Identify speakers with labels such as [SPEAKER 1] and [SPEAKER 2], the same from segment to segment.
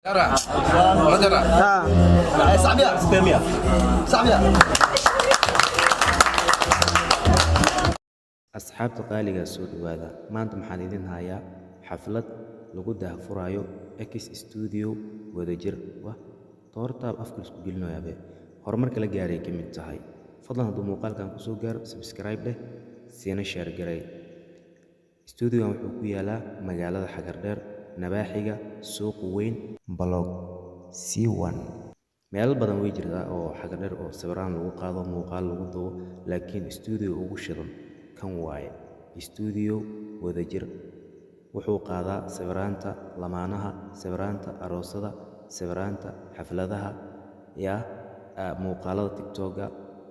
[SPEAKER 1] جرى ما جرى
[SPEAKER 2] سعبية 600 سعبية
[SPEAKER 3] asxaabta qaaliga soo dhawaada maanta maxaan idin hayaa xaflad lagu daahfurayo X Studio wadajir toorta afka isku gelinayo horumarka la gaaray ka mid tahay fadlan hadduu muuqaalkan ku soo gaaro subscribe leh siina share garay studio wuxuu ku yaalaa magaalada Xagardheer nabaaxiga suuq weyn blog C1 meel badan way jirtaa oo Xagardheer oo sawiraan lagu qaado muuqaal lagu duubo laakiin studio ugu shidan kan waaye studio wadajir wuxuu qaadaa sawiraanta lamaanaha sawiraanta aroosada sawiraanta xafladaha muuqaalada TikTok-ga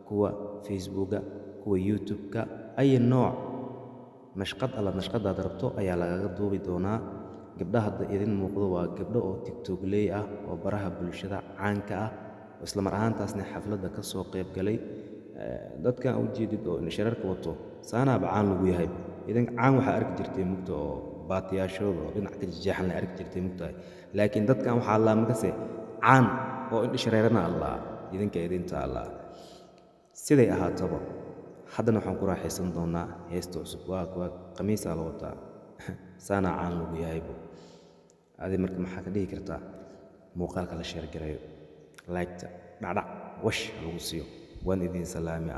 [SPEAKER 3] kuwa Facebook-ga kuwa YouTube-ka ay nooc nashqadaad rabto ayaa lagaga duubi doonaa gabdhaha hadda idin muuqdo waa gabdho oo TikTok ley ah oo baraha bulshada caanka ah isla mar ahaantaasna xafladda ka soo qayb galay dadkan u jeedid oo shararka wato saanaab caan lagu yahay idan caan waxa arki jirtay mugta oo baatiyaashooda oo dhinac ka jeexan la arki jirtay mugta laakiin dadkan waxa Allah magase caan oo in shareerana Allah idinka idinta Allah siday ahaataba haddana waxaan ku raaxaysan doonaa heesta cusub waa qamiisa la wataa saana caan lagu yahay adi marka maxaa ka dhigi kartaa muuqaalka la share gareeyo like dhacdhac wash lagu siiyo waan idin salaamay